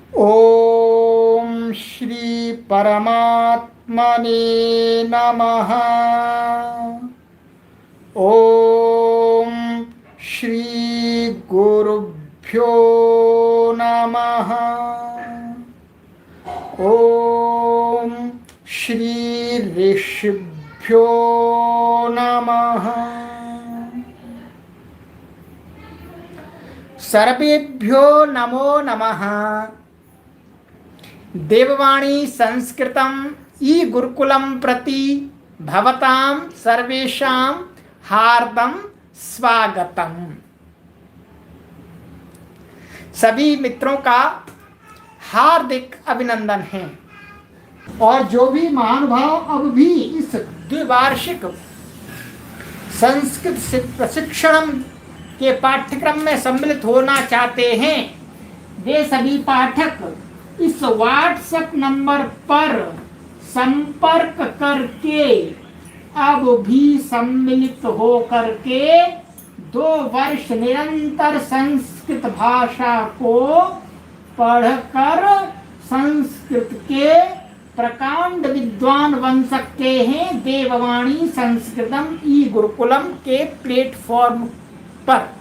ओम श्री परमात्मने नमः। ओम श्री गुरुभ्यो नमः। ओम श्री ऋषिभ्यो नमः। सर्वेभ्यो नमो नमः। देववाणी संस्कृतं ई गुरुकुलम प्रति भवतां सर्वेषां हार्दं स्वागतम। सभी मित्रों का हार्दिक अभिनंदन है। और जो भी महानुभाव अब भी इस द्विवार्षिक संस्कृत प्रशिक्षण के पाठ्यक्रम में सम्मिलित होना चाहते हैं, वे सभी पाठक इस व्हाट्सएप नंबर पर संपर्क करके अब भी सम्मिलित हो करके 2 वर्ष निरंतर संस्कृत भाषा को पढ़कर संस्कृत के प्रकांड विद्वान बन सकते हैं। देववाणी संस्कृतम ई गुरुकुलम के प्लेटफॉर्म पर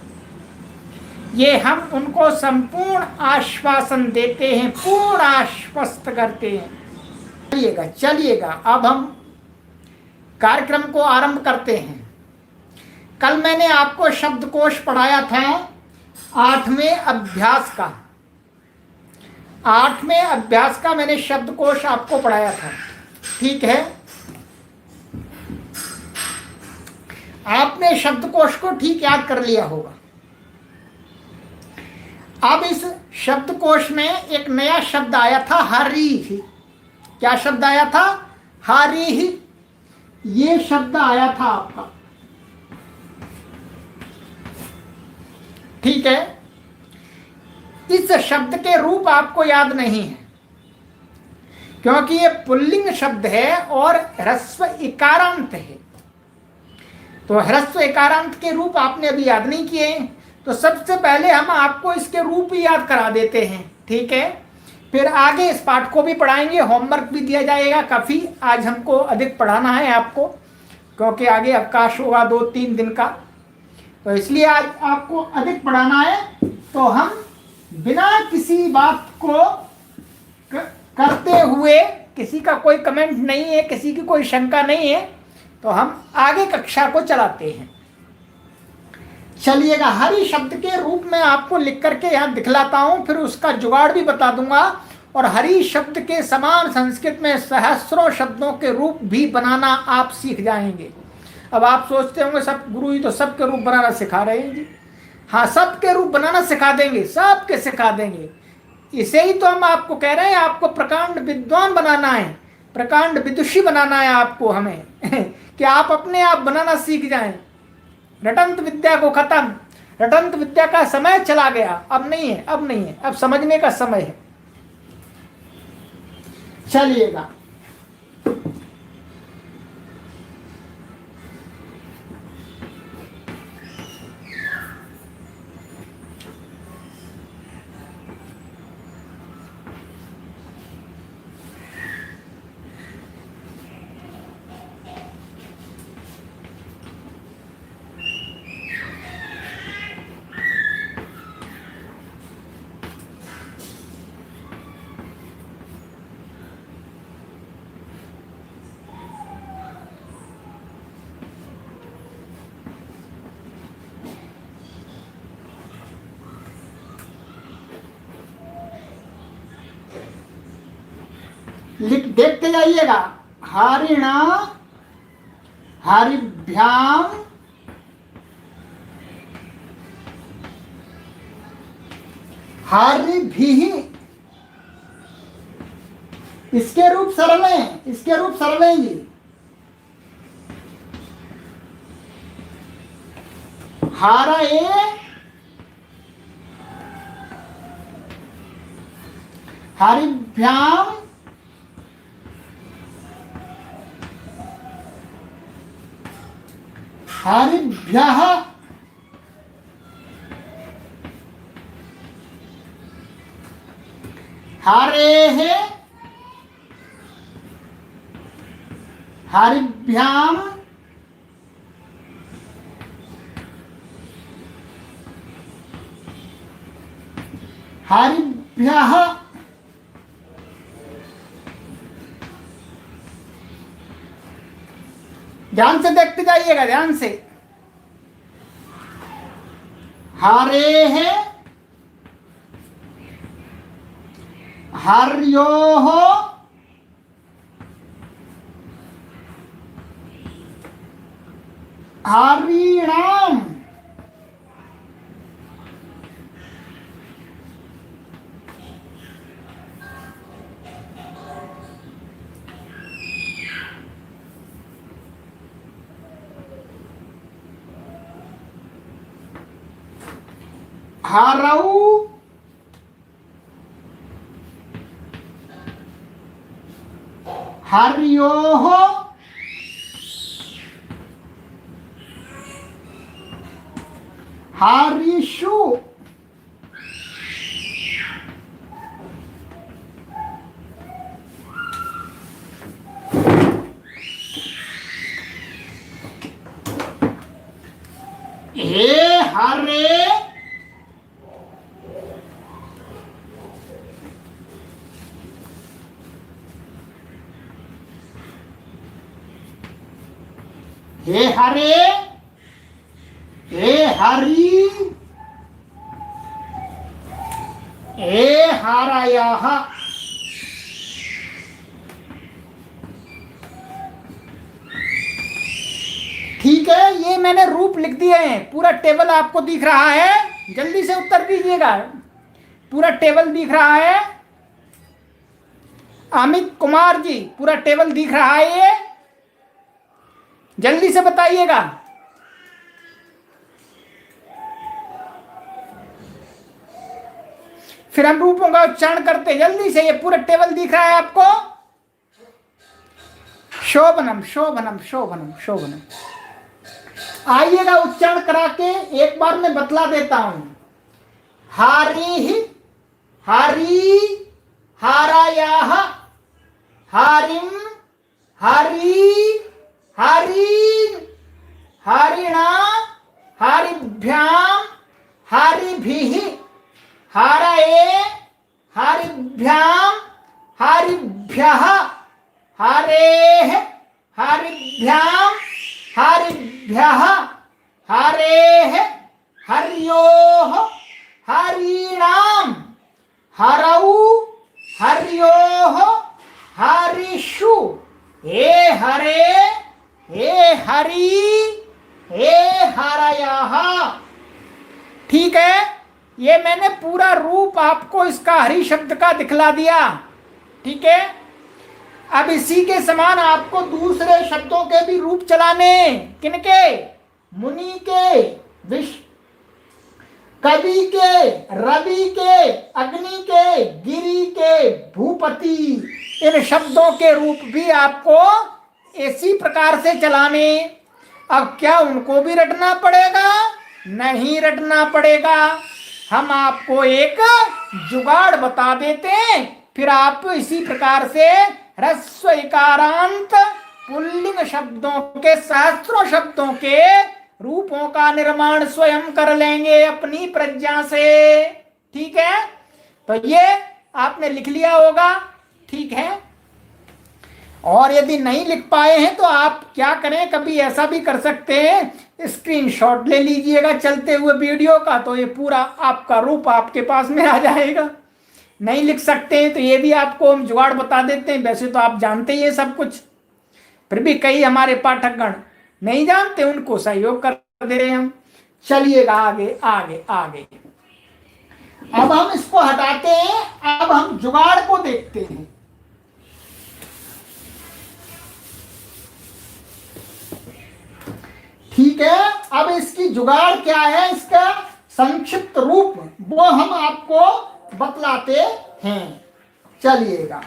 ये हम उनको संपूर्ण आश्वासन देते हैं, पूर्ण आश्वस्त करते हैं। चलिएगा अब हम कार्यक्रम को आरंभ करते हैं। कल मैंने आपको शब्दकोश पढ़ाया था 8वें अभ्यास का। 8वें अभ्यास का मैंने शब्दकोश आपको पढ़ाया था, ठीक है। आपने शब्दकोश को ठीक याद कर लिया होगा। अब इस शब्दकोश में एक नया शब्द आया था, हरिः। क्या शब्द आया था? हरिः। ये शब्द आया था आपका, ठीक है। इस शब्द के रूप आपको याद नहीं है क्योंकि ये पुल्लिंग शब्द है और ह्रस्व इकारांत है। तो ह्रस्व इकारांत के रूप आपने अभी याद नहीं किए हैं, तो सबसे पहले हम आपको इसके रूप ही याद करा देते हैं, ठीक है। फिर आगे इस पाठ को भी पढ़ाएंगे, होमवर्क भी दिया जाएगा। काफ़ी आज हमको अधिक पढ़ाना है आपको, क्योंकि आगे अवकाश होगा 2-3 दिन का, तो इसलिए आज आपको अधिक पढ़ाना है। तो हम बिना किसी बात को करते हुए, किसी का कोई कमेंट नहीं है, किसी की कोई शंका नहीं है, तो हम आगे कक्षा को चलाते हैं। चलिएगा, हरि शब्द के रूप में आपको लिख करके यहाँ दिखलाता हूँ, फिर उसका जुगाड़ भी बता दूंगा। और हरि शब्द के समान संस्कृत में सहस्रों शब्दों के रूप भी बनाना आप सीख जाएंगे। अब आप सोचते होंगे सब गुरु ही तो सबके रूप बनाना सिखा रहे हैं जी। हाँ, सबके रूप बनाना सिखा देंगे, सबके सिखा देंगे। इसे ही तो हम आपको कह रहे हैं, आपको प्रकांड विद्वान बनाना है, प्रकांड विदुषी बनाना है आपको हमें कि आप अपने आप बनाना सीख जाएं। रटंत विद्या को खत्म, रटंत विद्या का समय चला गया, अब नहीं है, अब नहीं है, अब समझने का समय है। चलिएगा, लिख देखते जाइएगा। हरिणा हरिभ्याम हरिभिः। इसके रूप सरल हैं, इसके रूप सरल हैं जी। हारये हरिभ्याम हरिभ्यः हरेः हरिभ्यां हरिभ्यः ध्यान से देखते जाइएगा, ध्यान से। हरेः हर्योः हरिणाम हरऊ हर्योः हरिषु हे हरे हे हरे हे हरि हे हरयः। ठीक है, ये मैंने रूप लिख दिए हैं, पूरा टेबल आपको दिख रहा है, जल्दी से उत्तर दीजिएगा। पूरा टेबल दिख रहा है अमित कुमार जी, पूरा टेबल दिख रहा है ये, जल्दी से बताइएगा। फिर हम रूपों का उच्चारण करते हैं, जल्दी से। ये पूरा टेबल दिख रहा है आपको। शोभनम शोभनम शोभनम शोभनम। आइएगा, उच्चारण करा के एक बार मैं बतला देता हूं। हरि हरि हरयः हरिम हरि हरि हरिणा हरिभ्यां हरिभिः हरये हरिभ्यां हरिभ्यः हरेः हरिभ्यां हरिभ्यः हरेः हर्योः हरीणां हरौ हर्योः हरिषु हे हरे हे हरि हे हरयः। ठीक है, ये मैंने पूरा रूप आपको इसका हरि शब्द का दिखला दिया। ठीक है, अब इसी के समान आपको दूसरे शब्दों के भी रूप चलाने। किनके? मुनि के, कवि के, रवि के, अग्नि के, गिरि के, भूपति, इन शब्दों के रूप भी आपको इसी प्रकार से चलाने। अब क्या उनको भी रटना पड़ेगा? नहीं रटना पड़ेगा, हम आपको एक जुगाड़ बता देते हैं, फिर आप इसी प्रकार से ह्रस्व इकारांत पुल्लिंग शब्दों के, सहस्त्रों शब्दों के रूपों का निर्माण स्वयं कर लेंगे अपनी प्रज्ञा से। ठीक है, तो ये आपने लिख लिया होगा। ठीक है, और यदि नहीं लिख पाए हैं तो आप क्या करें, कभी ऐसा भी कर सकते हैं, स्क्रीनशॉट ले लीजिएगा चलते हुए वीडियो का, तो ये पूरा आपका रूप आपके पास में आ जाएगा। नहीं लिख सकते हैं तो ये भी आपको हम जुगाड़ बता देते हैं। वैसे तो आप जानते ही ये सब कुछ, फिर भी कई हमारे पाठकगण नहीं जानते, उनको सहयोग कर दे रहे हैं हम। चलिएगा आगे आगे आगे। अब हम इसको हटाते हैं, अब हम जुगाड़ को देखते हैं। ठीक है, अब इसकी जुगाड़ क्या है, इसका संक्षिप्त रूप वो हम आपको बतलाते हैं। चलिएगा,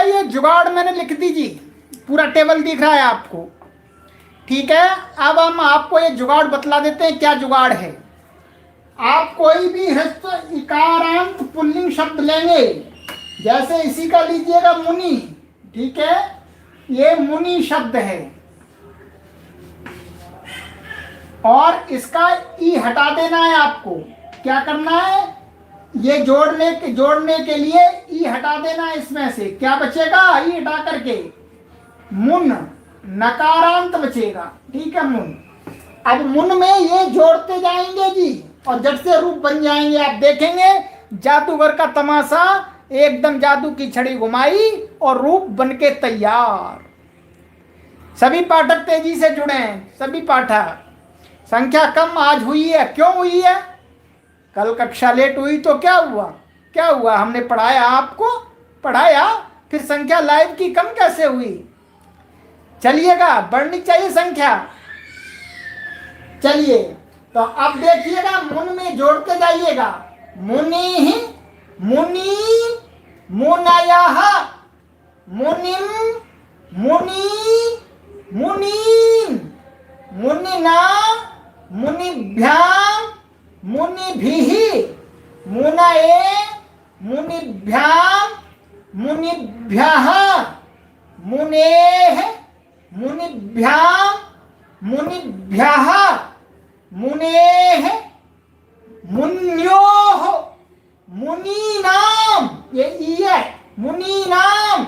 ये जुगाड़ मैंने लिख दीजिए, पूरा टेबल दिख रहा है आपको। ठीक है, अब हम आपको ये जुगाड़ बतला देते हैं क्या जुगाड़ है। आप कोई भी ह्रस्व इकारांत पुल्लिंग शब्द लेंगे, जैसे इसी का लीजिएगा मुनि। ठीक है, ये मुनि शब्द है और इसका ई हटा देना है आपको। क्या करना है, ये जोड़ने के लिए ई हटा देना है। इसमें से क्या बचेगा, ई हटा करके मुन, नकारांत बचेगा। ठीक है, मुन। अब मुन में ये जोड़ते जाएंगे जी और जट से रूप बन जाएंगे। आप देखेंगे जादूगर का तमाशा, एकदम जादू की छड़ी घुमाई और रूप बनके तैयार। सभी पाठक तेजी से जुड़े हैं, सभी पाठक। संख्या कम आज हुई है, क्यों हुई है, कल कक्षा लेट हुई तो क्या हुआ, क्या हुआ, हमने पढ़ाया, आपको पढ़ाया, फिर संख्या लाइव की कम कैसे हुई। चलिएगा, बढ़नी चाहिए संख्या। चलिए, तो अब देखिएगा मुन में जोड़ते जाइएगा। मुनि, मुनि, मुनयः, मुनिम, मुनि, मुनीन, मुनिना, मुनिभ्यां, मुनिभिः, मुनये, मुनिभ्यां, मुनिभ्यः, मुनेः, मुनिभ्यां, मुनिभ्यः, मुनेः, मुन्योः, मुनीनाम, ये ई है, मुनीनाम,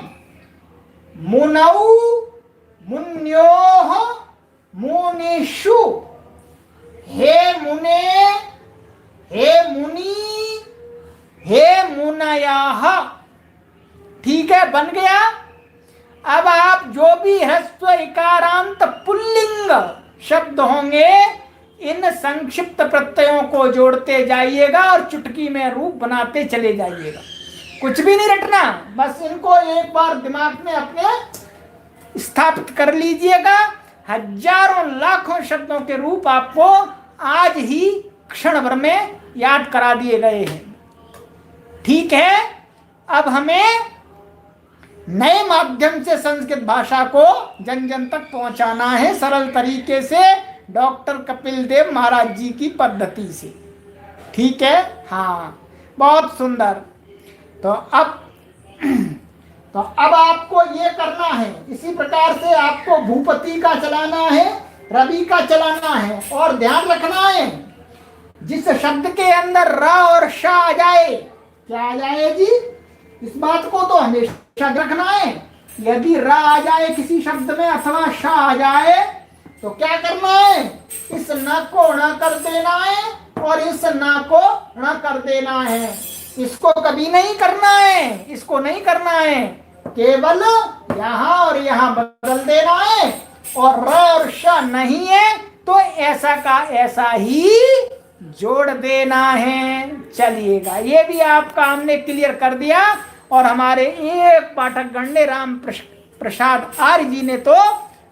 मुनौ, मुन्योः, मुनिषु, हे मुने, हे मुनि, हे मुनयाः। ठीक है, बन गया। अब आप जो भी ह्रस्व इकारांत पुल्लिंग शब्द होंगे, इन संक्षिप्त प्रत्ययों को जोड़ते जाइएगा और चुटकी में रूप बनाते चले जाइएगा। कुछ भी नहीं रटना, बस इनको एक बार दिमाग में अपने स्थापित कर लीजिएगा। हजारों लाखों शब्दों के रूप आपको आज ही क्षण भर में याद करा दिए गए हैं। ठीक है, अब हमें नए माध्यम से संस्कृत भाषा को जन जन तक पहुंचाना है, सरल तरीके से, डॉक्टर कपिल देव महाराज जी की पद्धति से। ठीक है, हाँ, बहुत सुंदर। तो अब आपको ये करना है, इसी प्रकार से आपको भूपति का चलाना है, रवि का चलाना है, और ध्यान रखना है जिस शब्द के अंदर र और श आ जाए, क्या आ जाए जी, इस बात को तो हमेशा रखना है। यदि र आ जाए किसी शब्द में अथवा श आ जाए तो क्या करना है, इस न को ण कर देना है और इस न को ण कर देना है। इसको कभी नहीं करना है, इसको नहीं करना है, केवल यहाँ और यहाँ बदल देना है। और र और श नहीं है तो ऐसा का ऐसा ही जोड़ देना है। चलिएगा, ये भी आपका हमने क्लियर कर दिया। और हमारे एक पाठक गण ने राम प्रसाद आर्य जी ने तो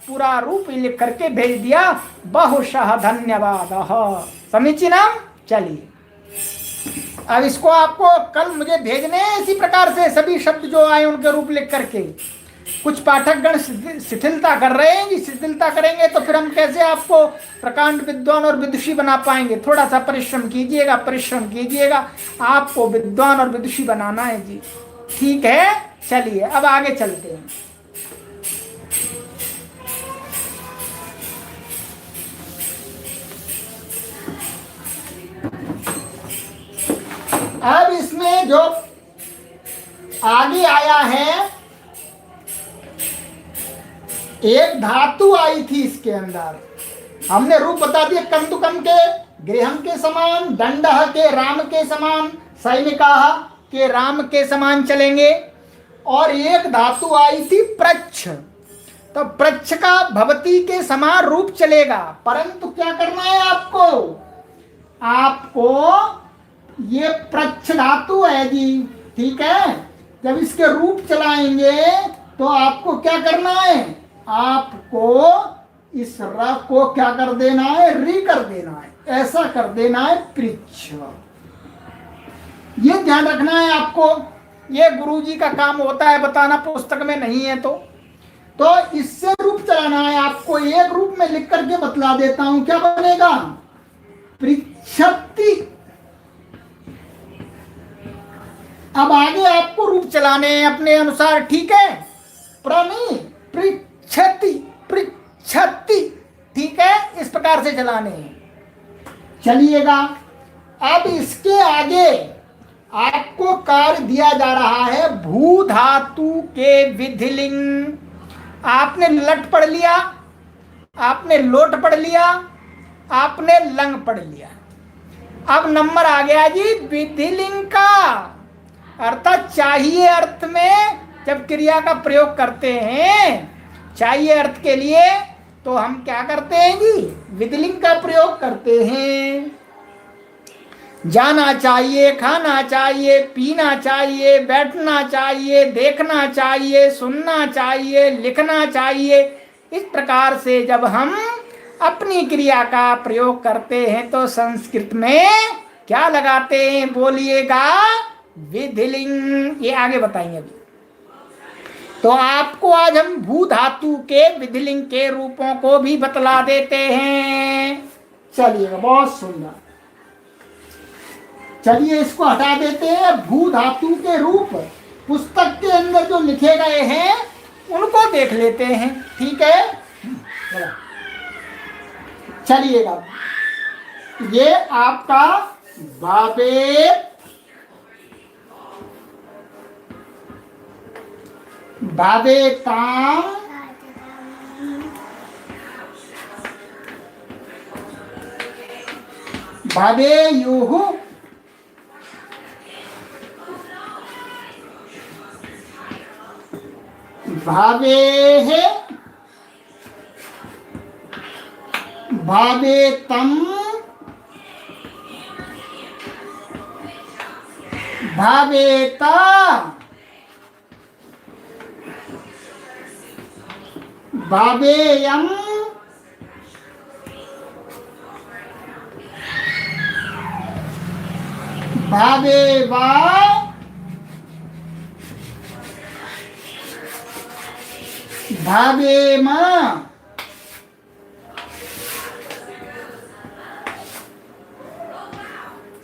पूरा रूप लिख करके भेज दिया। बहुशः धन्यवाद। समीचीनम। चलिए, अब इसको आपको कल मुझे भेजने हैं इसी प्रकार से, सभी शब्द जो आए उनके रूप लिख करके। कुछ पाठक गण शिथिलता कर रहे हैं जी, शिथिलता करेंगे तो फिर हम कैसे आपको प्रकांड विद्वान और विदुषी बना पाएंगे। थोड़ा सा परिश्रम कीजिएगा, परिश्रम कीजिएगा, आपको विद्वान और विदुषी बनाना है जी। ठीक है, चलिए अब आगे चलते हैं। अब इसमें जो आगे आया है, एक धातु आई थी इसके अंदर, हमने रूप बता दिए। कंदुकम के गृहम के समान, दंडः के राम के समान, सैनिकाः के राम के समान चलेंगे। और एक धातु आई थी प्रच्छ, तो प्रच्छ का भवती के समान रूप चलेगा। परंतु क्या करना है आपको ये प्रच्छ धातु है जी, ठीक है। जब इसके रूप चलाएंगे तो आपको क्या करना है, आपको इस र को क्या कर देना है, री कर देना है, ऐसा कर देना है पृच्छ। ये ध्यान रखना है आपको। ये गुरुजी का काम होता है बताना, पुस्तक में नहीं है। तो इससे रूप चलाना है आपको। एक रूप में लिख करके बतला देता हूं, क्या बनेगा? पृच्छति। अब आगे आपको रूप चलाने हैं अपने अनुसार, ठीक है? प्रणि पृच्छति, पृच्छति, ठीक है? इस प्रकार से चलाने हैं। चलिएगा, अब इसके आगे आपको कार्य दिया जा रहा है भू धातु के विधिलिंग। आपने लट पढ़ लिया, आपने लोट पढ़ लिया, आपने लंग पढ़ लिया। अब नंबर आ गया जी विधिलिंग का, अर्थात चाहिए अर्थ में जब क्रिया का प्रयोग करते हैं, चाहिए अर्थ के लिए, तो हम क्या करते हैं जी? विधिलिंग का प्रयोग करते हैं। जाना चाहिए, खाना चाहिए, पीना चाहिए, बैठना चाहिए, देखना चाहिए, सुनना चाहिए, लिखना चाहिए। इस प्रकार से जब हम अपनी क्रिया का प्रयोग करते हैं तो संस्कृत में क्या लगाते हैं? बोलिएगा, विधिलिंग। ये आगे बताएंगे अभी। तो आपको आज हम भू धातु के विधिलिंग के रूपों को भी बतला देते हैं। चलिएगा, बहुत सुंदर। चलिए इसको हटा देते हैं। भू धातु के रूप पुस्तक के अंदर जो लिखे गए हैं उनको देख लेते हैं, ठीक है? चलिएगा, ये आपका बाबे, बाबे काम, बाबे युहु, भावे है, भावे तम, भावेता, भावेयम, भावेवा, भावेम।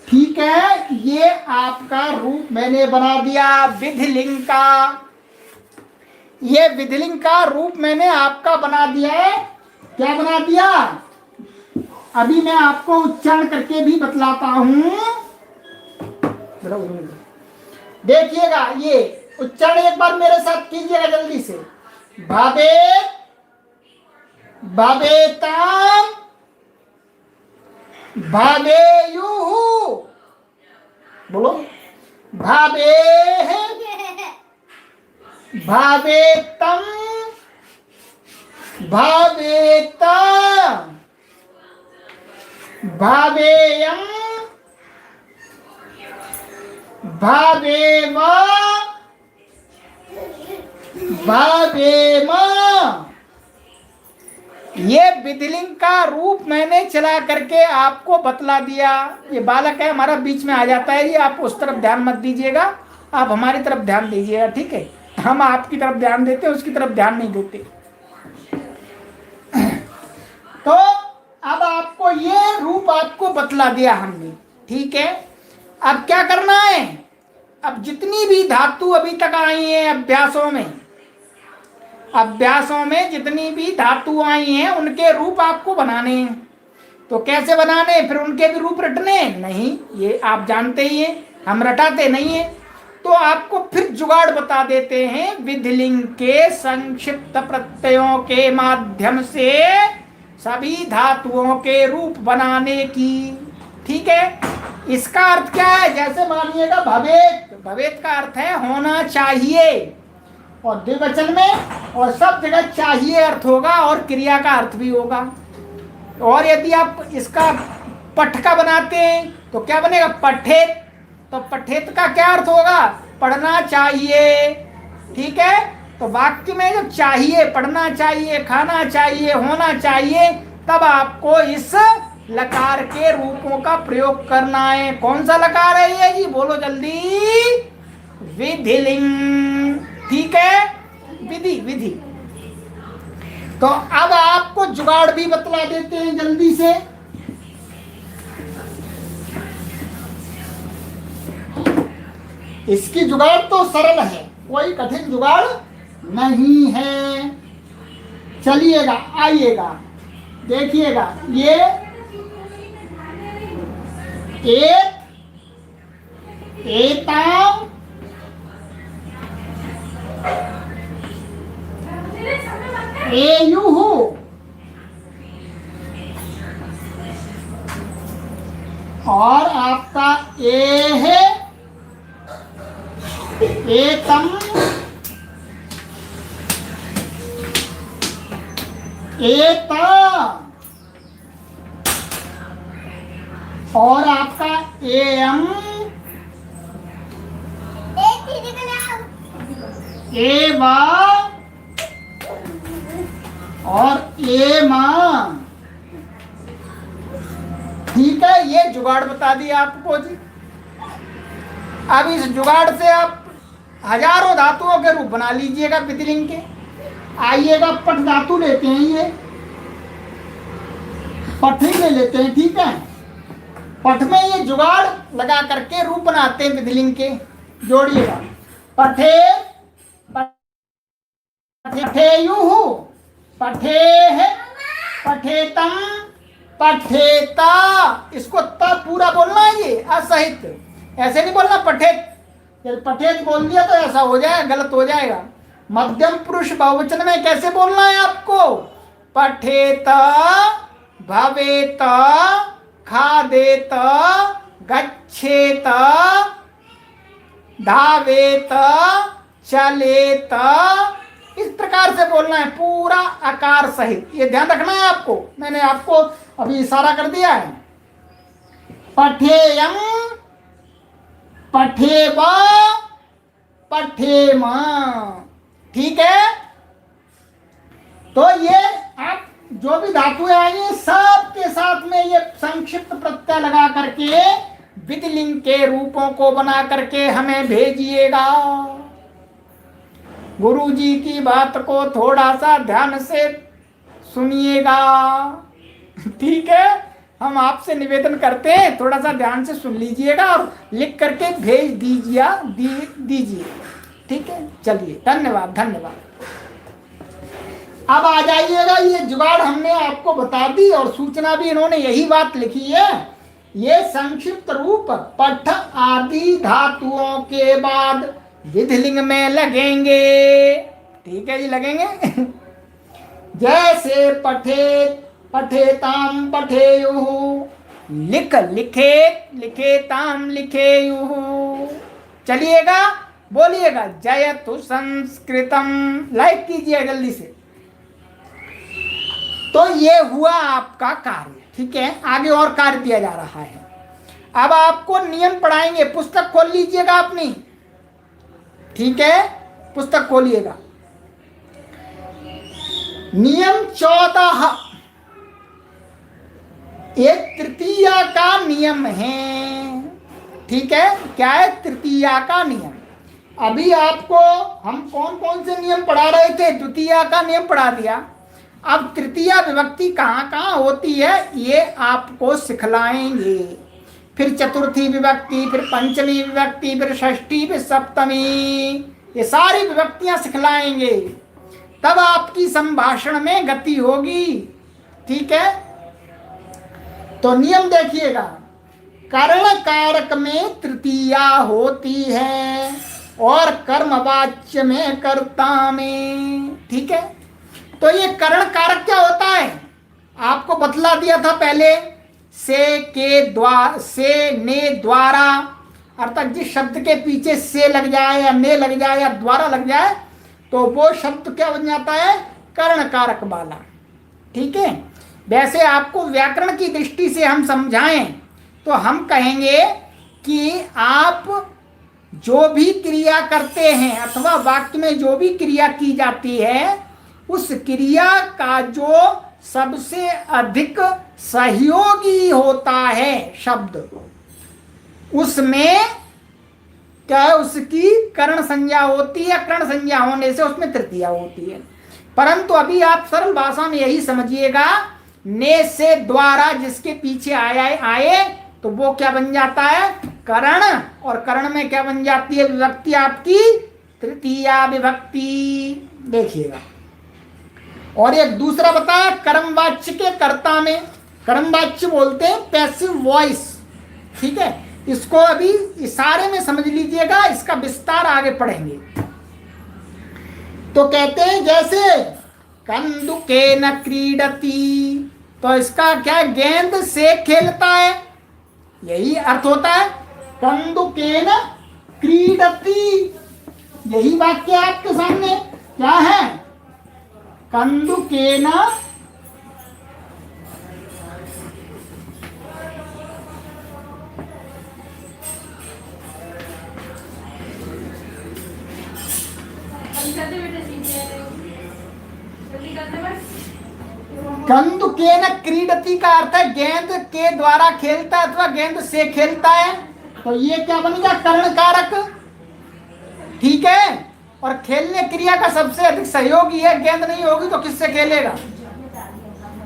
ठीक है, ये आपका रूप मैंने बना दिया विधिलिंग का। ये विधिलिंग का रूप मैंने आपका बना दिया है। क्या बना दिया? अभी मैं आपको उच्चारण करके भी बतलाता हूं। देखिएगा, ये उच्चारण एक बार मेरे साथ कीजिएगा जल्दी से। भावे, भावेताम, भावेयुः, बोलो, भावे, भावेतम, भावेता, भावेयम, भावेम, भावेम। ये विधिलिंग का रूप मैंने चला करके आपको बतला दिया। ये बालक है हमारा, बीच में आ जाता है जी, आप उस तरफ ध्यान मत दीजिएगा, आप हमारी तरफ ध्यान दीजिएगा, ठीक है? हम आपकी तरफ ध्यान देते हैं, उसकी तरफ ध्यान नहीं देते। तो अब आपको ये रूप आपको बतला दिया हमने, ठीक है? अब क्या करना है? अब जितनी भी धातु अभी तक आई हैं अभ्यासों में जितनी भी धातु आई हैं उनके रूप आपको बनाने हैं। तो कैसे बनाने? फिर उनके भी रूप रटने नहीं, ये आप जानते ही हैं, हम रटाते नहीं हैं। तो आपको फिर जुगाड़ बता देते हैं विधिलिंग के संक्षिप्त प्रत्ययों के माध्यम से सभी धातुओं के रूप बनाने की, ठीक है? इसका अर्थ क्या है? जैसे मानिएगा भवेत, भवेत का अर्थ है होना चाहिए, और द्विवचन में और सब जगह चाहिए अर्थ होगा और क्रिया का अर्थ भी होगा। और यदि आप इसका पठ का बनाते हैं तो क्या बनेगा? पठेत। तो पठेत का क्या अर्थ होगा? पढ़ना चाहिए, ठीक है? तो वाक्य में जब चाहिए, पढ़ना चाहिए, खाना चाहिए, होना चाहिए, तब आपको इस लकार के रूपों का प्रयोग करना है। कौन सा लकार है ये जी? बोलो जल्दी। विधिलिंग। ठीक है, विधि विधि। तो अब आपको जुगाड़ भी बतला देते हैं जल्दी से। इसकी जुगाड़ तो सरल है, कोई कठिन जुगाड़ नहीं है। चलिएगा, आइएगा, देखिएगा। ये एक, एताम, एयुहु, और आपका ए है एतम, एता, और आपका एम, एवा, और एमा। ठीक है, ये जुगाड़ बता दिया आपको जी। अब इस जुगाड़ से आप हजारों धातुओं के रूप बना लीजिएगा विधिलिंग के। आइएगा, पट धातु लेते हैं, ये पठे ले लेते हैं। ठीक है, पठ में ये जुगाड़ लगा करके रूप बनाते हैं विधिलिंग के। जोड़िएगा, पठे, पठेयुहु, पठेह, पठेतम, पठेता। इसको त पूरा बोलना है, ये असहित, ऐसे नहीं बोलना पठेत। पठेत बोल दिया तो ऐसा हो जाएगा, गलत हो जाएगा। मध्यम पुरुष बहुवचन में कैसे बोलना है आपको? पठेत, भवेत, खादेत, गच्छेत, धावेत, चलेत। इस प्रकार से बोलना है, पूरा आकार सहित। ये ध्यान रखना है आपको, मैंने आपको अभी इशारा कर दिया है। पठेयम, पठेव, पठेम। ठीक है, तो ये आप जो भी धातुएं आएंगी सब के साथ में ये संक्षिप्त प्रत्यय लगा करके विधिलिंग के रूपों को बना करके हमें भेजिएगा। गुरुजी की बात को थोड़ा सा ध्यान से सुनिएगा। ठीक है, हम आपसे निवेदन करते हैं, थोड़ा सा ध्यान से सुन लीजिएगा और लिख करके भेज दीजिए। ठीक है, चलिए, धन्यवाद धन्यवाद। अब आ जाइएगा, ये जुगाड़ हमने आपको बता दी और सूचना भी इन्होंने यही बात लिखी है। ये संक्षिप्त रूप पठ आदि धातुओं के बाद विधिलिंग में लगेंगे। ठीक है जी, लगेंगे। जैसे पठेत, पठेताम, पठेयुः, लिख, लिखेत, लिखेताम, लिखेयुः। चलिएगा, बोलिएगा जयतु संस्कृतम। लाइक कीजिए जल्दी से। तो ये हुआ आपका कार्य। ठीक है, आगे और कार्य दिया जा रहा है। अब आपको नियम पढ़ाएंगे। पुस्तक खोल लीजिएगा अपनी। ठीक है, पुस्तक खोलिएगा। नियम 14, एक तृतीया का नियम है। ठीक है, क्या है? तृतीया का नियम। अभी आपको हम कौन कौन से नियम पढ़ा रहे थे? द्वितीया का नियम पढ़ा दिया। अब तृतीया विभक्ति कहाँ कहाँ होती है ये आपको सिखलाएंगे। फिर चतुर्थी विभक्ति, फिर पंचमी विभक्ति, फिर षष्ठी, फिर सप्तमी, ये सारी विभक्तियां सिखलाएंगे। तब आपकी संभाषण में गति होगी। ठीक है, तो नियम देखिएगा। कर्ण कारक में तृतीया होती है और कर्मवाच्य में कर्ता में। ठीक है, तो ये कर्ण कारक क्या होता है आपको बतला दिया था पहले। से, के, द्वारा, से, ने, द्वारा, अर्थात जिस शब्द के पीछे से लग जाए या ने लग जाए या द्वारा लग जाए तो वो शब्द क्या बन जाता है? कर्ण कारक वाला। ठीक है, वैसे आपको व्याकरण की दृष्टि से हम समझाएं तो हम कहेंगे कि आप जो भी क्रिया करते हैं अथवा वाक्य में जो भी क्रिया की जाती है उस क्रिया का जो सबसे अधिक सहयोगी होता है शब्द, उसमें क्या है, उसकी कर्ण संज्ञा होती है, कर्ण संज्ञा होने से उसमें तृतीया होती है। परंतु अभी आप सरल भाषा में यही समझिएगा, ने से द्वारा जिसके पीछे आए तो वो क्या बन जाता है, कर्ण, और कर्ण में क्या बन जाती है विभक्ति आपकी, तृतीया विभक्ति। देखिएगा, और एक दूसरा बताया कर्मवाच्य के कर्ता में, कर्मवाच्य बोलते हैं पैसिव वॉइस, ठीक है। इसको अभी इशारे में समझ लीजिएगा, इसका विस्तार आगे पढ़ेंगे। तो कहते हैं जैसे कंदुकेन क्रीडति, तो इसका क्या, गेंद से खेलता है, यही अर्थ होता है। कंदुकेन क्रीडति, यही वाक्य आपके सामने क्या है, कंदुकेन कंदुकेन क्रीडति का अर्थ है गेंद के द्वारा खेलता है अथवा गेंद से खेलता है, तो ये क्या बन गया, कर्ण कारक, ठीक है। और खेलने क्रिया का सबसे अधिक सहयोगी है, गेंद नहीं होगी तो किससे खेलेगा।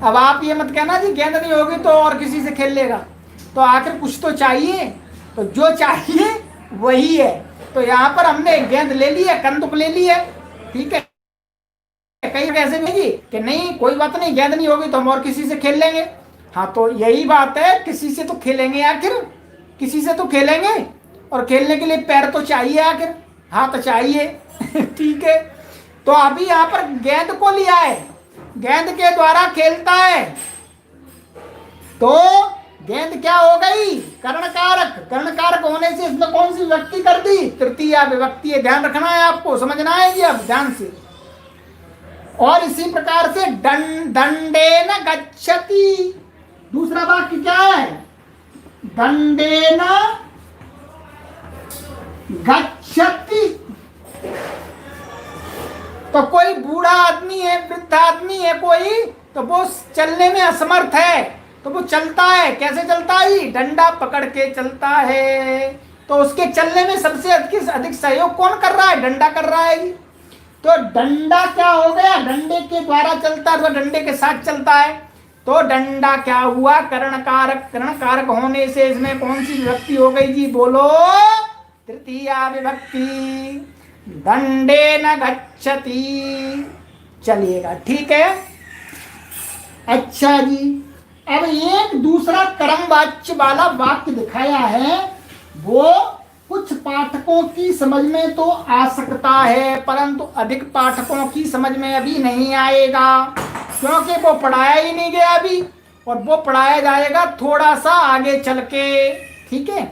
अब आप ये मत कहना जी गेंद नहीं होगी तो और किसी से खेल लेगा, तो आखिर कुछ तो चाहिए, तो जो चाहिए वही है। तो यहाँ पर हमने गेंद ले ली है, कंदुक ले ली है, ठीक है। कहीं कैसे भी कि नहीं कोई बात नहीं, गेंद नहीं होगी तो हम और किसी से खेल लेंगे। हाँ, तो यही बात है, किसी से तो खेलेंगे, आखिर किसी से तो खेलेंगे, और खेलने के लिए पैर तो चाहिए, आखिर हाथ तो चाहिए ठीक है। तो अभी यहाँ पर गेंद को लिया है, गेंद के द्वारा खेलता है, तो गेंद क्या हो गई, कर्णकारक। कर्णकारक होने से इसमें कौन सी विभक्ति कर दी, तृतीया विभक्ति है। ध्यान रखना है आपको, समझना है ये अब ध्यान से। और इसी प्रकार से दंडेन गच्छति, दूसरा वाक्य क्या है, दंडेन गच्छति। तो कोई बूढ़ा आदमी है, वृद्ध आदमी है कोई, तो वो चलने में असमर्थ है, तो वो चलता है, कैसे चलता है, डंडा पकड़ के चलता है। तो उसके चलने में सबसे अधिक सहयोग कौन कर रहा है, डंडा कर रहा है। तो डंडा क्या हो गया, डंडे के द्वारा चलता है, तो डंडे के साथ चलता है, तो डंडा क्या हुआ, कर्णकारक। कर्णकारक होने से इसमें कौन सी विभक्ति हो गई जी, बोलो, तृतीया विभक्ति। दंडेन गच्छति, चलिएगा, ठीक है। अच्छा जी, अब एक दूसरा कर्मवाच्य वाला वाक्य दिखाया है, वो कुछ पाठकों की समझ में तो आ सकता है, परंतु अधिक पाठकों की समझ में अभी नहीं आएगा, क्योंकि वो पढ़ाया ही नहीं गया अभी, और वो पढ़ाया जाएगा थोड़ा सा आगे चल के, ठीक है।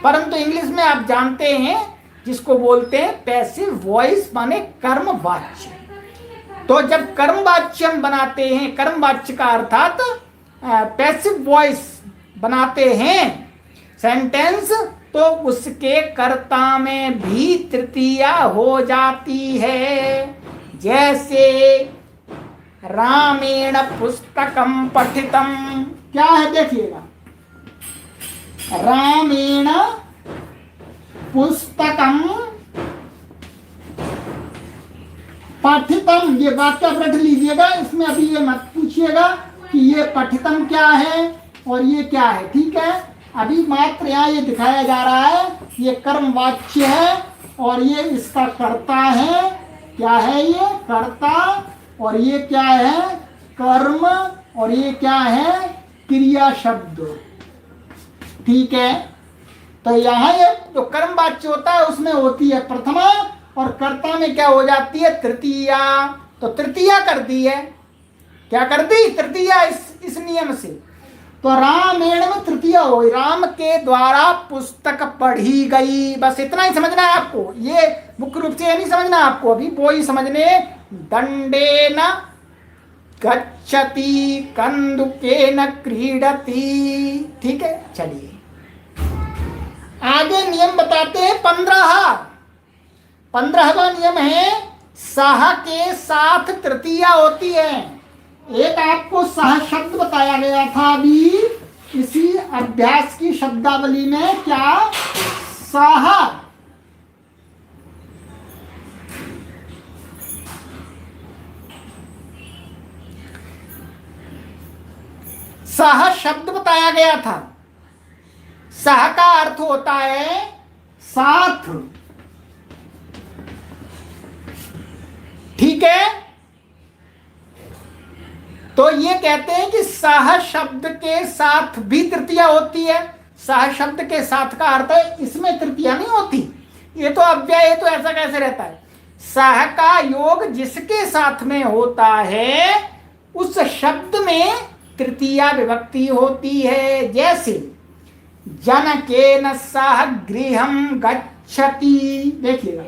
परंतु इंग्लिश में आप जानते हैं जिसको बोलते हैं पैसिव वॉइस, माने कर्मवाच्य। तो जब कर्मवाच्य हम बनाते हैं, कर्मवाच्य का अर्थात पैसिव वॉइस बनाते हैं सेंटेंस, तो उसके कर्ता में भी तृतीया हो जाती है। जैसे रामेण पुस्तकम पठितम, क्या है देखिएगा, रामेण पुस्तकम पठितम, ये वाक्य रख लीजिएगा, इसमें अभी ये मत पूछिएगा कि ये पठितम क्या है और ये क्या है, ठीक है। अभी मात्र यहाँ ये दिखाया जा रहा है, ये कर्मवाच्य है और ये इसका कर्ता है, क्या है ये कर्ता, और ये क्या है कर्म, और ये क्या है क्रिया शब्द, ठीक है। तो यहाँ ये जो कर्मवाच्य होता है उसमें होती है प्रथमा, और कर्ता में क्या हो जाती है तृतीया। तो तृतीया कर दी है, क्या कर दी, तृतीया, इस नियम से। तो रामेण में तृतीया हो गई, राम के द्वारा पुस्तक पढ़ी गई, बस इतना ही समझना है आपको, ये मुख्य रूप से ये नहीं समझना आपको, अभी वो ही समझने। दंडेन गच्छति कंदुकेन क्रीडति, ठीक है। चलिए आगे नियम बताते हैं 15वां नियम है, सह के साथ तृतीया होती है। एक आपको सह शब्द बताया गया था अभी इसी अभ्यास की शब्दावली में, क्या सह, सह शब्द बताया गया था। सह का अर्थ होता है साथ, ठीक है। तो ये कहते हैं कि सह शब्द के साथ भी तृतीया होती है। सह शब्द के साथ का अर्थ है इसमें तृतीया नहीं होती। ये तो अव्यय है, तो ऐसा कैसे रहता है? सह का योग जिसके साथ में होता है उस शब्द में तृतीया विभक्ति होती है। जैसे जनकेन सह गृहं गच्छति, देखिएगा,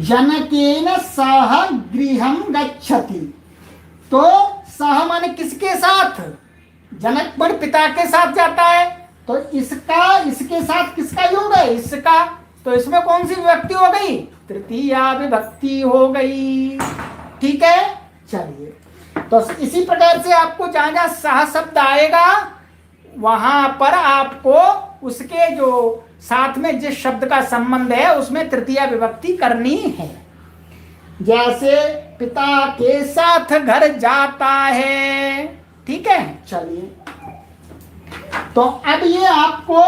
जनकेन सह गृहं गच्छति। तो सह माने किसके साथ? जनक मन पिता के साथ जाता है, तो इसका इसके साथ किसका योग है? इसका। तो इसमें कौन सी विभक्ति हो गई? तृतीया विभक्ति हो गई, ठीक है। चलिए, तो इसी प्रकार से आपको जहां जहां सह शब्द आएगा वहां पर आपको उसके जो साथ में जिस शब्द का संबंध है उसमें तृतीया विभक्ति करनी है। जैसे पिता के साथ घर जाता है, ठीक है। चलिए, तो अब ये आपको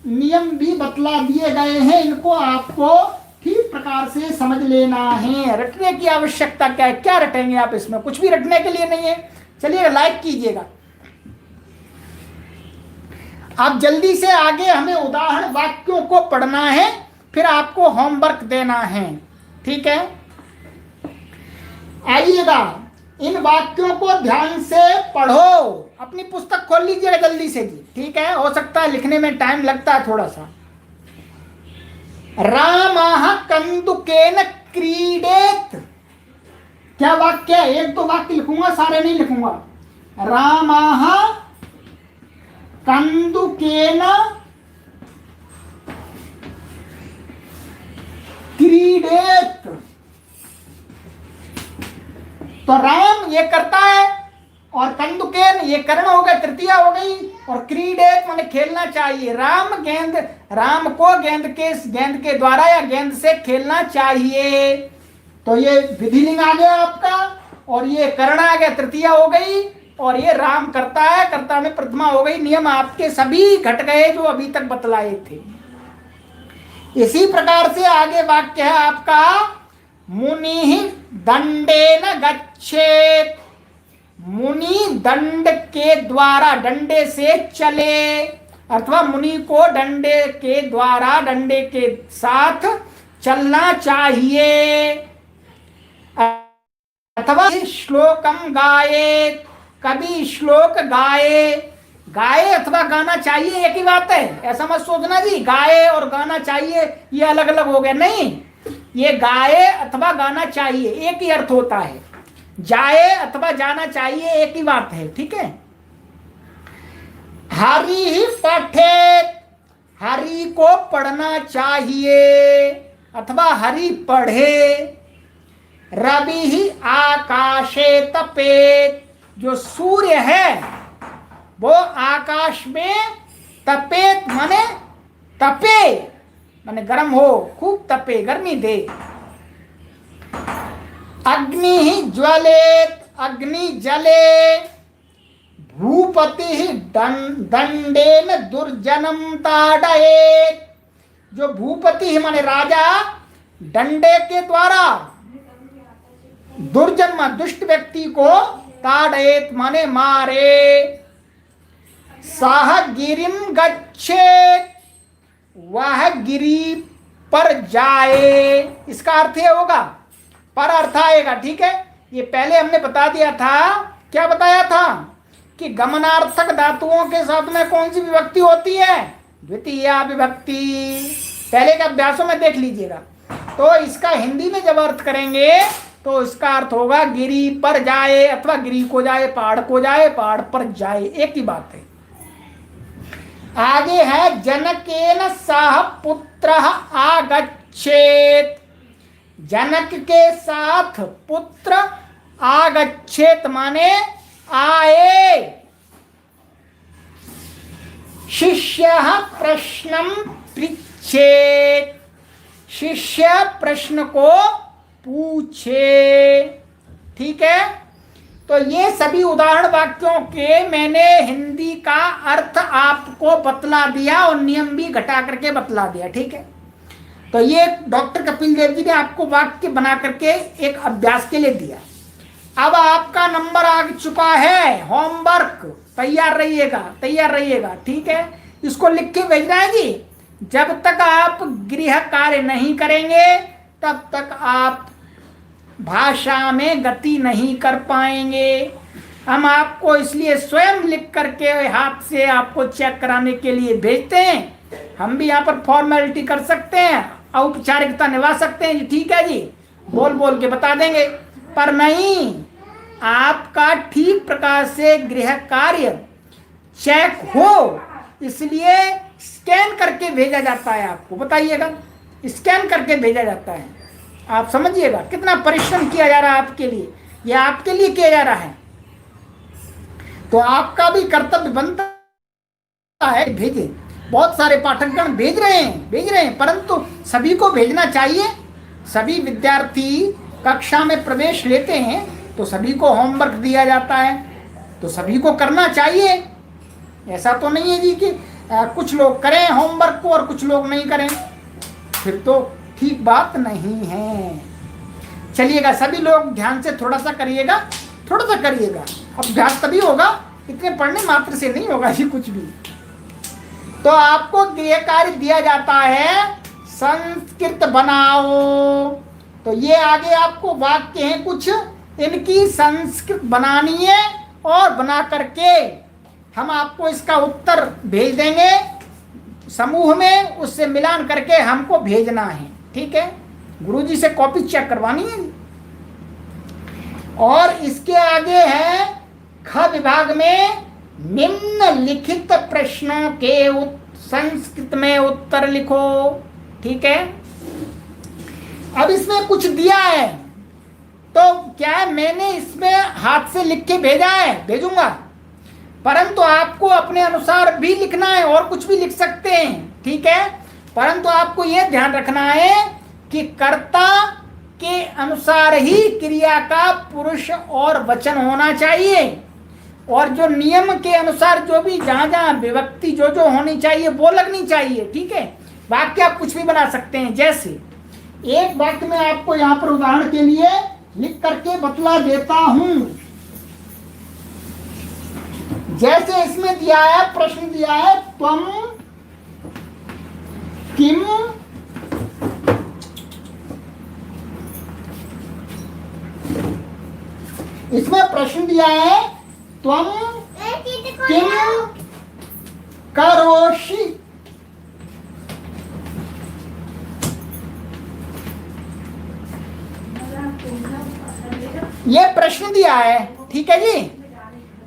नियम भी बतला दिए गए हैं, इनको आपको ठीक प्रकार से समझ लेना है। रटने की आवश्यकता क्या है? क्या रटेंगे आप? इसमें कुछ भी रटने के लिए नहीं है। चलिए, लाइक कीजिएगा। आप जल्दी से आगे, हमें उदाहरण वाक्यों को पढ़ना है, फिर आपको होमवर्क देना है, ठीक है। आइएगा, इन वाक्यों को ध्यान से पढ़ो। अपनी पुस्तक खोल लीजिएगा जल्दी से जी, ठीक है। हो सकता है लिखने में टाइम लगता है थोड़ा सा। रामः कंदुकेन क्रीडेत, क्या वाक्य है? एक दो वाक्य लिखूंगा, सारे नहीं लिखूंगा। रामः कंदुकेन क्रीडेत। तो राम ये करता है, और कंदुकेन ये कर्ण हो गया, तृतीया हो गई, और क्रीडेत माने खेलना चाहिए। राम को गेंद के द्वारा या गेंद से खेलना चाहिए। तो ये विधिलिंग आ गया आपका, और ये कर्ण आ गया, तृतीया हो गई, और ये राम करता है, कर्ता में प्रथमा हो गई। नियम आपके सभी घट गए जो अभी तक बतलाए थे। इसी प्रकार से आगे वाक्य है आपका, मुनि दंडेन गच्छेत। मुनि दंड के द्वारा, डंडे से चले, अथवा मुनि को डंडे के द्वारा, डंडे के साथ चलना चाहिए। अथवा श्लोकम गाये, कभी श्लोक गाए। गाए अथवा गाना चाहिए एक ही बात है, ऐसा मत सोचना जी गाए और गाना चाहिए ये अलग अलग हो गया। नहीं, ये गाए अथवा गाना चाहिए एक ही अर्थ होता है। जाए अथवा जाना चाहिए एक ही बात है, ठीक है। हरि ही पठे, हरि को पढ़ना चाहिए अथवा हरि पढ़े। रवि ही आकाशे तपेत, जो सूर्य है वो आकाश में तपेत माने तपे, माने गर्म हो, खूब तपे, गर्मी दे। अग्नि ही ज्वलेत, अग्नि जले। भूपति ही दंडेन दुर्जनम ताड़येत, जो भूपति माने राजा डंडे के द्वारा दुर्जन दुष्ट व्यक्ति को ताड़येत माने मारे। सह गिरिम गच्छेत, वह गिरी पर जाए। इसका अर्थ ये होगा, पर अर्थ आएगा, ठीक है। ये पहले हमने बता दिया था, क्या बताया था कि गमनार्थक धातुओं के साथ में कौन सी विभक्ति होती है? द्वितीया विभक्ति। पहले के अभ्यासों में देख लीजिएगा। तो इसका हिंदी में जब अर्थ करेंगे तो इसका अर्थ होगा गिरी पर जाए, अथवा गिरी को जाए, पहाड़ को जाए, पहाड़ पर जाए, एक ही बात है। आगे है जनकेन सह पुत्रः आगच्छेत। जनक के साथ पुत्र आगच्छेत माने आए। शिष्यः प्रश्नं पृच्छेत, शिष्य प्रश्न को पूछे। ठीक है, तो ये सभी उदाहरण वाक्यों के मैंने हिंदी का अर्थ आपको बतला दिया और नियम भी घटा करके बतला दिया। ठीक है, तो ये डॉक्टर कपिल देव जी ने आपको वाक्य बना करके एक अभ्यास के लिए दिया। अब आपका नंबर आ चुका है, होमवर्क, तैयार रहिएगा, तैयार रहिएगा। ठीक है, इसको लिख के भेजना है जी। जब तक आप गृह कार्य नहीं करेंगे तब तक आप भाषा में गति नहीं कर पाएंगे। हम आपको इसलिए स्वयं लिख करके हाथ से आपको चेक कराने के लिए भेजते हैं। हम भी यहाँ पर फॉर्मेलिटी कर सकते हैं, औपचारिकता निभा सकते हैं जी। ठीक है जी, बोल बोल के बता देंगे, पर नहीं, आपका ठीक प्रकार से गृह कार्य चेक हो, इसलिए स्कैन करके भेजा जाता है। आपको बताइएगा, स्कैन करके भेजा जाता है। आप समझिएगा कितना परिश्रम किया जा रहा है आपके लिए, यह आपके लिए किया जा रहा है। तो आपका भी कर्तव्य बनता है, भेजें। बहुत सारे पाठकगण भेज रहे हैं, परंतु सभी को भेजना चाहिए। सभी विद्यार्थी कक्षा में प्रवेश लेते हैं तो सभी को होमवर्क दिया जाता है, तो सभी को करना चाहिए। ऐसा तो नहीं है जी कि कुछ लोग करें होमवर्क को और कुछ लोग नहीं करें, फिर तो ठीक बात नहीं है। चलिएगा, सभी लोग ध्यान से थोड़ा सा करिएगा, थोड़ा सा करिएगा। अभ्यास तभी होगा, इतने पढ़ने मात्र से नहीं होगा जी कुछ भी। तो आपको गृह कार्य दिया जाता है, संस्कृत बनाओ। तो ये आगे आपको वाक्य हैं कुछ, इनकी संस्कृत बनानी है और बना करके हम आपको इसका उत्तर भेज देंगे समूह में, उससे मिलान करके हमको भेजना है। ठीक है, गुरुजी से कॉपी चेक करवानी है। और इसके आगे है ख विभाग में निम्नलिखित प्रश्नों के संस्कृत में उत्तर लिखो। ठीक है, अब इसमें कुछ दिया है, तो क्या है, मैंने इसमें हाथ से लिख के भेजा है, भेजूंगा, परंतु आपको अपने अनुसार भी लिखना है और कुछ भी लिख सकते हैं। ठीक है, परंतु आपको यह ध्यान रखना है कि कर्ता के अनुसार ही क्रिया का पुरुष और वचन होना चाहिए, और जो नियम के अनुसार जो भी जहां जहां विभक्ति जो जो होनी चाहिए वो लगनी चाहिए। ठीक है, वाक्य आप कुछ भी बना सकते हैं। जैसे एक वाक्य में आपको यहाँ पर उदाहरण के लिए लिख करके बतला देता हूं। जैसे इसमें दिया है, प्रश्न दिया है, त्वम किम इसमें प्रश्न दिया है, त्वम किम करोषि। ये प्रश्न दिया है। ठीक है जी,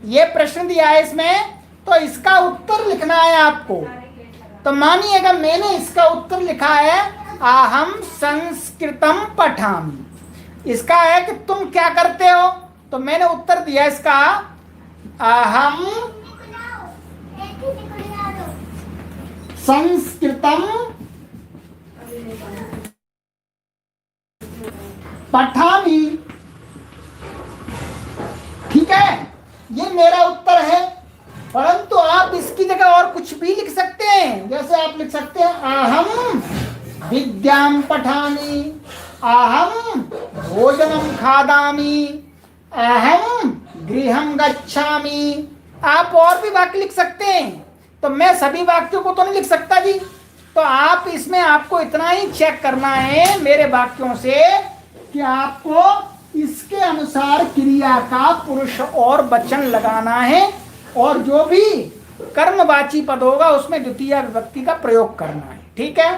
ये प्रश्न दिया है इसमें, तो इसका उत्तर लिखना है आपको। तो मानिएगा मैंने इसका उत्तर लिखा है, अहम संस्कृतम पठामि। इसका है कि तुम क्या करते हो, तो मैंने उत्तर दिया इसका, अहम संस्कृतम पठामि। ठीक है, ये मेरा उत्तर है, परंतु आप इसकी जगह और कुछ भी लिख सकते हैं। जैसे आप लिख सकते हैं, अहम विद्याम पठामि, अहम भोजनम खादामि, अहम गृहम गच्छामि। आप और भी वाक्य लिख सकते हैं, तो मैं सभी वाक्यों को तो नहीं लिख सकता जी। तो आप इसमें आपको इतना ही चेक करना है मेरे वाक्यों से कि आपको इसके अनुसार क्रिया का पुरुष और वचन लगाना है, और जो भी कर्मवाची पद होगा उसमें द्वितीय विभक्ति का प्रयोग करना है। ठीक है,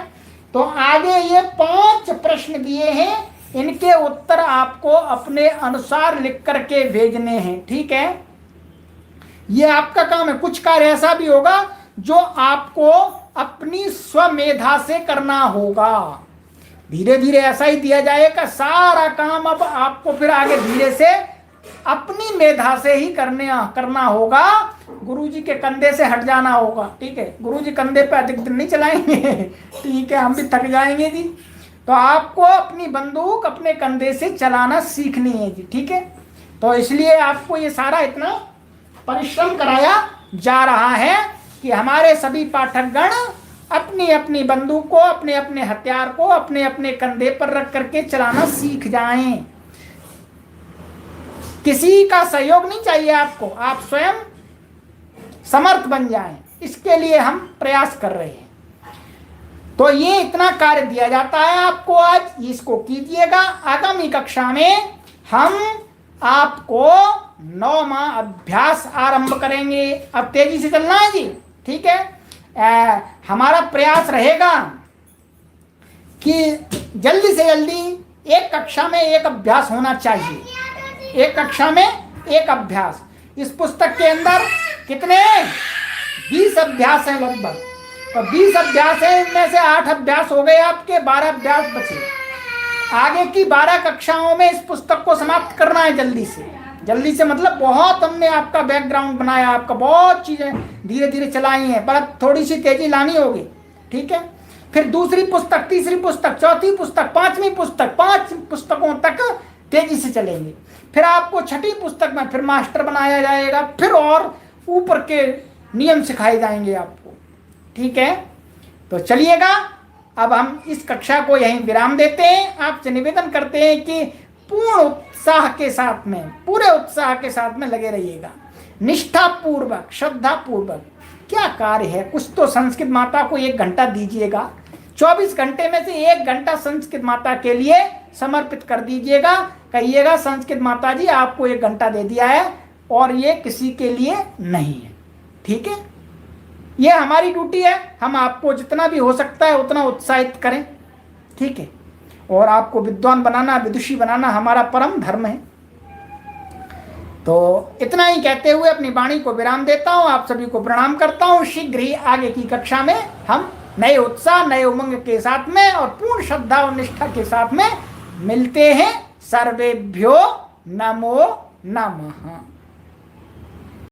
तो आगे ये 5 प्रश्न दिए हैं, इनके उत्तर आपको अपने अनुसार लिख करके भेजने हैं। ठीक है, ये आपका काम है। कुछ कार्य ऐसा भी होगा जो आपको अपनी स्वमेधा से करना होगा। धीरे धीरे ऐसा ही दिया जाएगा सारा काम, अब आपको फिर आगे धीरे से अपनी मेधा से ही करना होगा। गुरुजी के कंधे से हट जाना होगा, ठीक है। गुरुजी कंधे पे अधिक दिन नहीं चलाएंगे, ठीक है, हम भी थक जाएंगे जी। तो आपको अपनी बंदूक अपने कंधे से चलाना सीखनी है जी, ठीक है। तो इसलिए आपको ये सारा इतना परिश्रम कराया जा रहा है कि हमारे सभी पाठकगण अपनी अपनी बंदूक को, अपने अपने हथियार को अपने अपने कंधे पर रख करके चलाना सीख जाएं। किसी का सहयोग नहीं चाहिए आपको, आप स्वयं समर्थ बन जाएं, इसके लिए हम प्रयास कर रहे हैं। तो ये इतना कार्य दिया जाता है आपको आज, इसको कीजिएगा। आगामी कक्षा में हम आपको 9वां अभ्यास आरंभ करेंगे। अब तेजी से चलना है जी, ठीक है। हमारा प्रयास रहेगा कि जल्दी से जल्दी एक कक्षा में एक अभ्यास होना चाहिए, एक कक्षा में एक अभ्यास। इस पुस्तक के अंदर कितने 20 अभ्यास हैं लगभग, तो 20 अभ्यास हैं, इनमें से 8 अभ्यास हो गए आपके, 12 अभ्यास बचे। आगे की 12 कक्षाओं में इस पुस्तक को समाप्त करना है जल्दी से। जल्दी से मतलब बहुत हमने आपका बैकग्राउंड बनाया, आपका बहुत चीजें धीरे धीरे चलाई हैं, पर अब थोड़ी सी तेजी लानी होगी, ठीक है। फिर दूसरी पुस्तक, तीसरी पुस्तक, चौथी पुस्तक, 5वीं पुस्तक, 5 पुस्तकों तक तेजी से चलेंगे। फिर आपको 6ठी पुस्तक में फिर मास्टर बनाया जाएगा, फिर और ऊपर के नियम सिखाए जाएंगे आपको, ठीक है। तो चलिएगा, अब हम इस कक्षा को यहीं विराम देते हैं। आपसे निवेदन करते हैं कि पूर्ण उत्साह के साथ में, पूरे उत्साह के साथ में लगे रहिएगा, निष्ठा पूर्वक, श्रद्धा पूर्वक। क्या कार्य है, कुछ तो संस्कृत माता को 1 घंटा दीजिएगा। 24 घंटे में से 1 घंटा संस्कृत माता के लिए समर्पित कर दीजिएगा। कहिएगा संस्कृत माता जी आपको 1 घंटा दे दिया है और ये किसी के लिए नहीं है, ठीक है। ये हमारी ड्यूटी है, हम आपको जितना भी हो सकता है उतना उत्साहित करें, ठीक है। और आपको विद्वान बनाना, विदुषी बनाना हमारा परम धर्म है। तो इतना ही कहते हुए अपनी वाणी को विराम देता हूँ, आप सभी को प्रणाम करता हूँ। शीघ्र ही आगे की कक्षा में हम नए उत्साह, नए उमंग के साथ में और पूर्ण श्रद्धा और निष्ठा के साथ में मिलते हैं। सर्वेभ्यो नमो नमः।